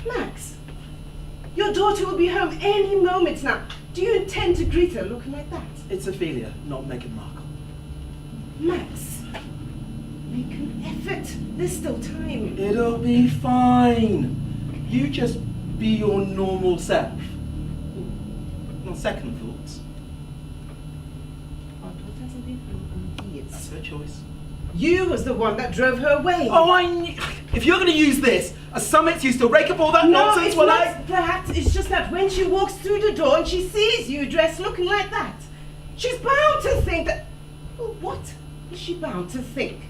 Max, your daughter will be home any moment now. Do you intend to greet her looking like that? It's Ophelia, not Meghan Markle. Max, make an effort. There's still time. It'll be fine. You just be your normal self. On second thoughts. Our daughter hasn't been home in years. That's her choice. You was the one that drove her away. Oh, I knew. If you're going to use this as some excuse to rake up all that nonsense, No, it's not that. It's just that when she walks through the door and she sees you dressed looking like that, she's bound to think that... Well, what is she bound to think?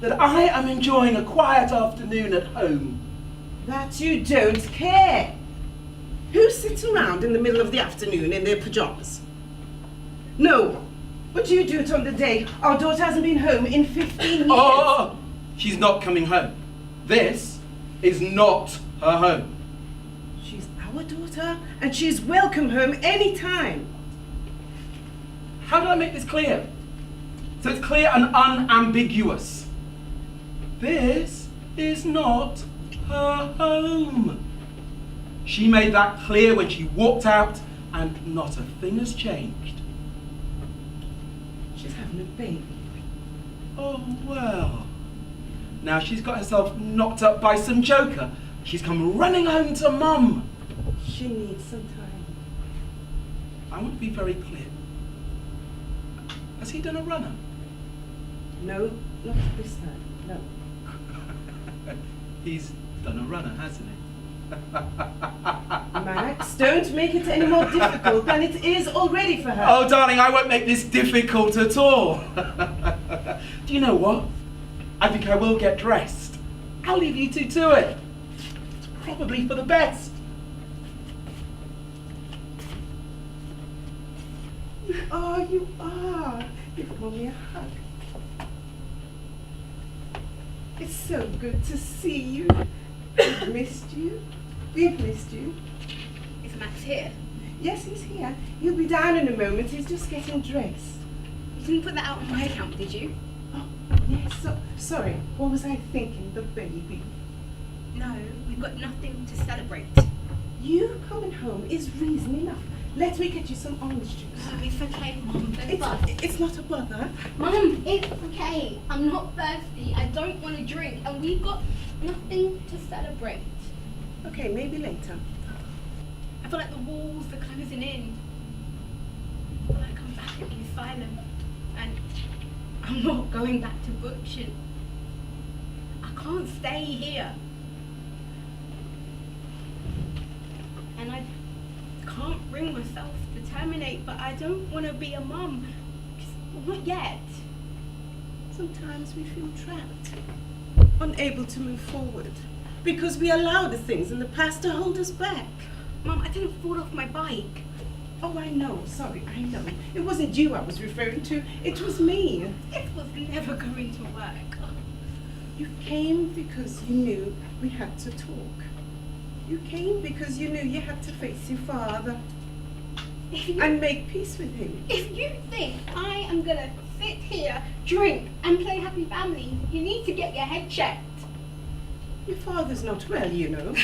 That I am enjoying a quiet afternoon at home. That you don't care. Who sits around in the middle of the afternoon in their pajamas? No one. But you do it on the day our daughter hasn't been home in 15 years. Oh, she's not coming home. This is not her home. She's our daughter, and she's welcome home any time. How did I make this clear? So it's clear and unambiguous. This is not her home. She made that clear when she walked out, and not a thing has changed. She's having a baby. Oh, well. Now she's got herself knocked up by some joker. She's come running home to Mum. She needs some time. I want to be very clear. Has he done a runner? No, not this time. No. He's done a runner, hasn't he? Max, don't make it any more difficult than it is already for her. Oh, darling, I won't make this difficult at all. Do you know what? I think I will get dressed. I'll leave you two to it. It's probably for the best. Oh, you are. Give Mommy a hug. It's so good to see you. We've missed you. We've missed you. Is Max here? Yes, he's here. He'll be down in a moment. He's just getting dressed. You didn't put that out on my account, did you? Oh, yes. Sorry. What was I thinking? The baby. No, we've got nothing to celebrate. You coming home is reason enough. Let me get you some orange juice. Oh, it's okay, Mum. Don't fuss. It's not a bother. Mum, it's okay. I'm not thirsty. I don't want to drink. And we've got nothing to celebrate. Okay, maybe later. I feel like the walls are closing in. I feel like I'm back at the asylum. And I'm not going back to Butchin. I can't stay here. And I can't bring myself to terminate, but I don't want to be a mum. Not yet. Sometimes we feel trapped, unable to move forward, because we allow the things in the past to hold us back. Mum, I didn't fall off my bike. Oh, I know. Sorry, I know. It wasn't you I was referring to. It was me. It was never going to work. You came because you knew we had to talk. You came because you knew you had to face your father and make peace with him. If you think I am going to sit here, drink and play happy families, you need to get your head checked. Your father's not well, you know.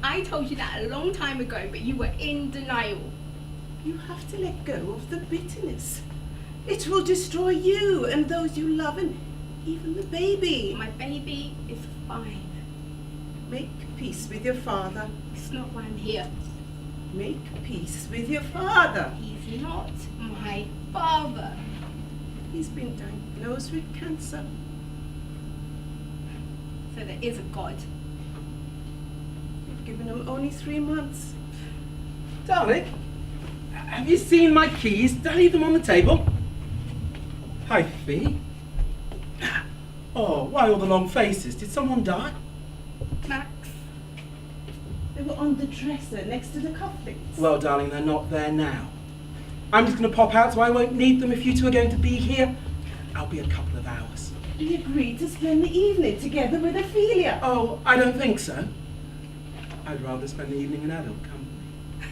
I told you that a long time ago, but you were in denial. You have to let go of the bitterness. It will destroy you and those you love and even the baby. My baby is fine. Make peace with your father. It's not why I'm here. Make peace with your father. He's not my father. He's been diagnosed with cancer. So there is a God. You've given him only 3 months. Darling, have you seen my keys? Did I leave them on the table? Hi, Fee. Oh, why all the long faces? Did someone die? Max. They were on the dresser next to the cufflinks. Well, darling, they're not there now. I'm just going to pop out so I won't need them if you two are going to be here. I'll be a couple of hours. We agreed to spend the evening together with Ophelia. Oh, I don't think so. I'd rather spend the evening in adult company.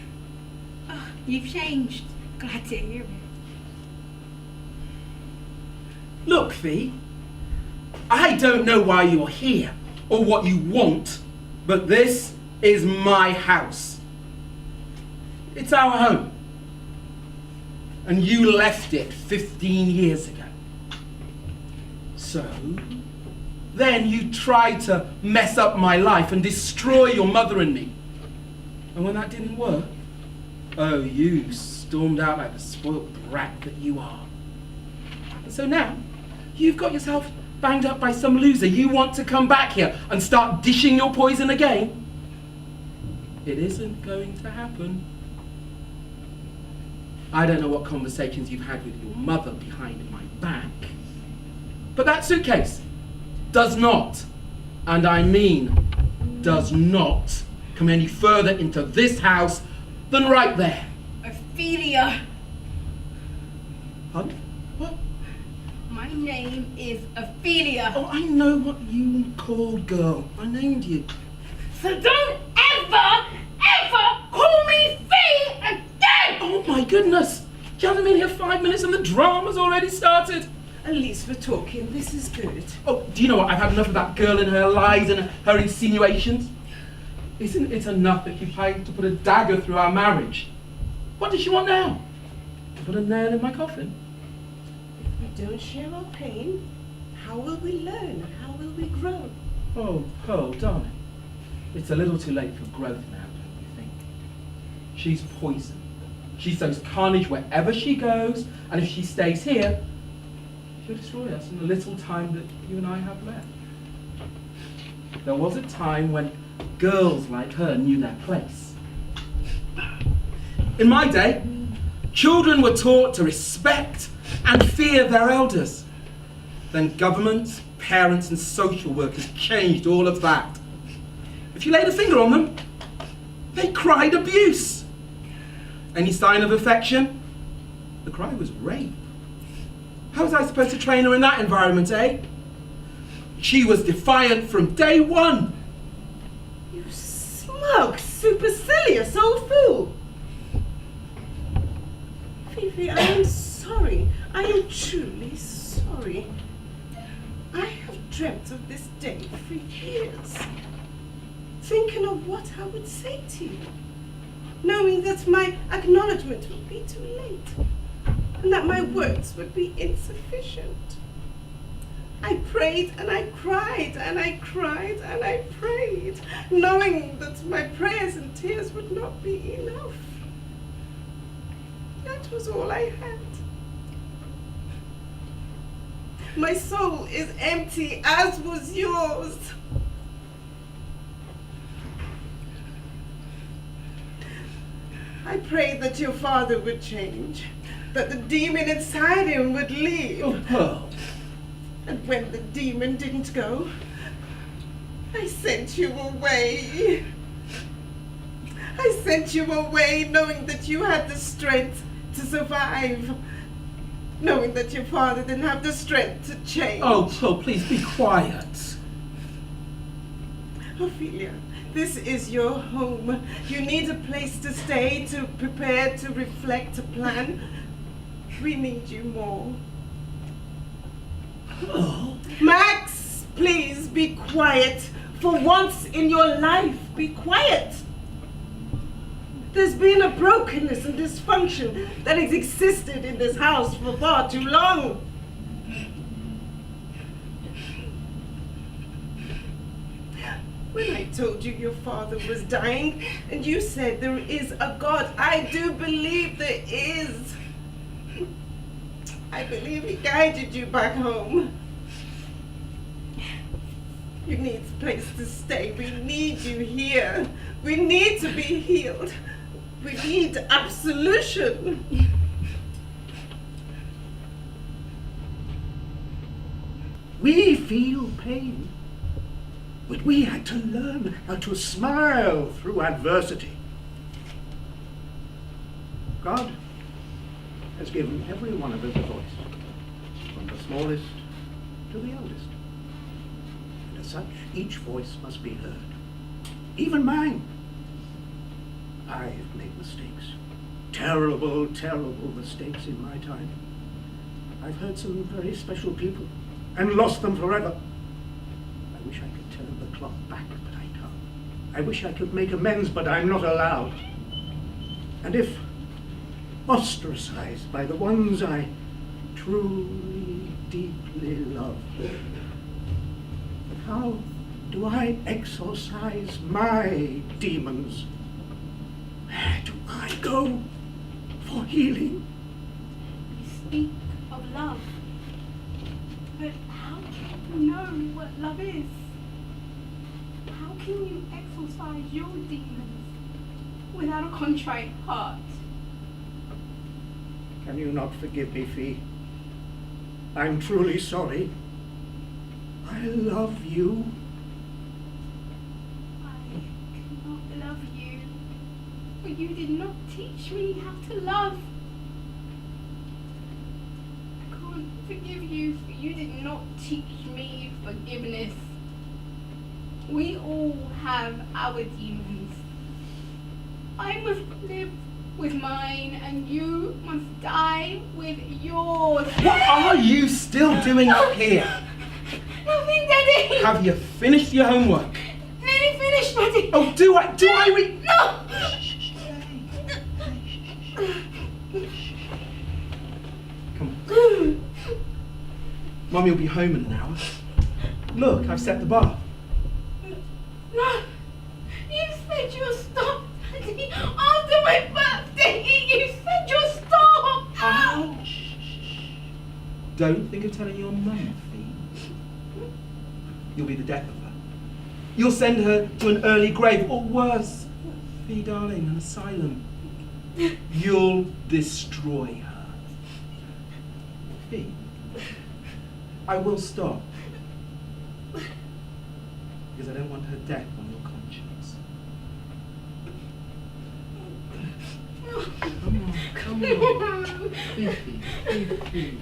Oh, you've changed. Glad to hear it. Look, Fee, I don't know why you're here or what you want, but this is my house. It's our home. And you left it 15 years ago. So, then you tried to mess up my life and destroy your mother and me. And when that didn't work, oh, you stormed out like the spoilt brat that you are. And so now, you've got yourself banged up by some loser. You want to come back here and start dishing your poison again? It isn't going to happen. I don't know what conversations you've had with your mother behind my back, but that suitcase does not, and I mean does not, come any further into this house than right there. Ophelia. Pardon? What? My name is Ophelia. Oh, I know what you called, girl. I named you. So don't ever call me Fee again! Oh my goodness! You haven't been here 5 minutes and the drama's already started. At least we're talking. This is good. Oh, do you know what? I've had enough of that girl and her lies and her insinuations. Isn't it enough that you tried to put a dagger through our marriage? What does she want now? To put a nail in my coffin? If we don't share our pain, how will we learn? How will we grow? Oh, Pearl, darling. It's a little too late for growth now, don't you think? She's poison. She sows carnage wherever she goes, and if she stays here, she'll destroy us in the little time that you and I have left. There was a time when girls like her knew their place. In my day, children were taught to respect and fear their elders. Then governments, parents, and social workers changed all of that. If you laid a finger on them, they cried abuse. Any sign of affection? The cry was rape. How was I supposed to train her in that environment, eh? She was defiant from day one. You smug, supercilious old fool! Fifi, I am sorry. I am truly sorry. I have dreamt of this day for years, thinking of what I would say to you, knowing that my acknowledgement would be too late, and that my words would be insufficient. I prayed and I cried and I cried and I prayed, knowing that my prayers and tears would not be enough. That was all I had. My soul is empty, as was yours. I prayed that your father would change, that the demon inside him would leave. Oh, Pearl. And when the demon didn't go, I sent you away. I sent you away knowing that you had the strength to survive, knowing that your father didn't have the strength to change. Oh, Pearl, please be quiet. Ophelia, this is your home. You need a place to stay, to prepare, to reflect, to plan. We need you more. Oh. Max, please be quiet. For once in your life, be quiet. There's been a brokenness and dysfunction that has existed in this house for far too long. When I told you your father was dying and you said there is a God, I do believe there is. I believe he guided you back home. You need a place to stay. We need you here. We need to be healed. We need absolution. We feel pain, but we had to learn how to smile through adversity. God has given every one of us a voice, from the smallest to the eldest. And as such, each voice must be heard, even mine. I've made mistakes, terrible, terrible mistakes in my time. I've hurt some very special people and lost them forever. I wish I could turn the clock back, but I can't. I wish I could make amends, but I'm not allowed. And if ostracized by the ones I truly, deeply love, how do I exorcise my demons? Where do I go for healing? You speak of love, but how can you know what love is? How can you exorcise your demons without a contrite heart? Can you not forgive me, Fee? I'm truly sorry. I love you. I cannot love you, for you did not teach me how to love. I can't forgive you, for you did not teach me forgiveness. We all have our demons. I must live with mine, and you must die with yours. What are you still doing up here? Nothing, Daddy! Have you finished your homework? Nearly finished, Daddy! Oh, do I read? No! Come on. Mummy will be home in an hour. Look, I've set the bar. No! You said you'll stop, Daddy! After my birthday, you said you'll stop! Ow! Don't think of telling your mum, Fee. You'll be the death of her. You'll send her to an early grave, or worse, Fee, darling, an asylum. You'll destroy her. Fee, I will stop. Because I don't want her death on your conscience. Come on. Fee.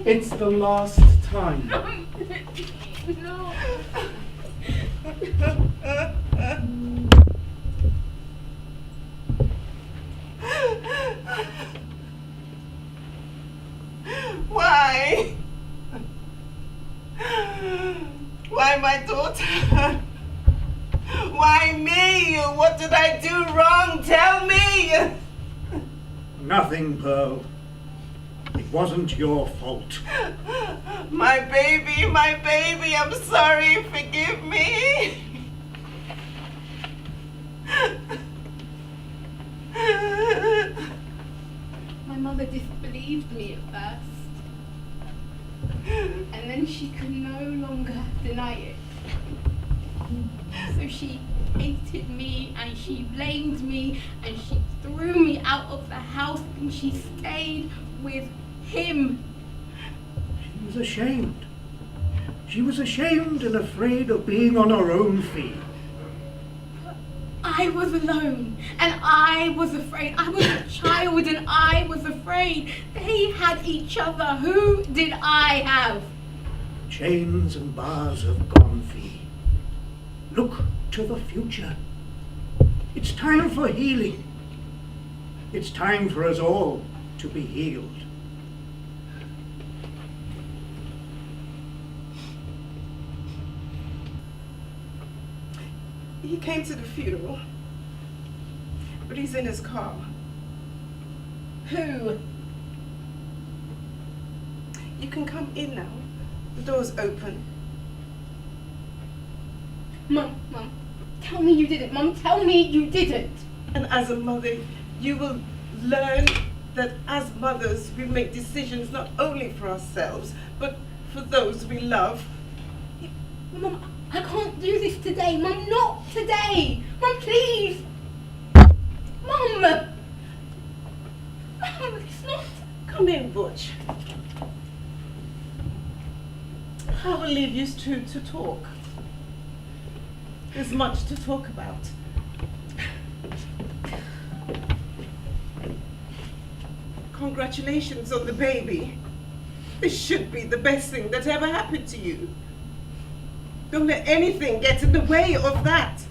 It's the last time. No. Why? Why my daughter? Why me? What did I do wrong? Tell me! Nothing, Pearl. It wasn't your fault. My baby, I'm sorry, forgive me. My mother disbelieved me at first, and then she could no longer deny it. So she hated me, and she blamed me, and she threw me out of the house, and she stayed with him. She was ashamed. She was ashamed and afraid of being on her own feet. I was alone, and I was afraid. I was a child, and I was afraid. They had each other. Who did I have? Chains and bars have gone, Fee. Look to the future. It's time for healing. It's time for us all to be healed. He came to the funeral, but he's in his car. Who? You can come in now. The door's open. Mum, tell me you didn't. Mum, tell me you didn't. And as a mother, you will learn that as mothers, we make decisions not only for ourselves, but for those we love. Mum, I can't do this today. Mum, not today. Mum, please. Mum, it's not. Come in, Butch. I will leave you two to talk. There's much to talk about. Congratulations on the baby. This should be the best thing that ever happened to you. Don't let anything get in the way of that.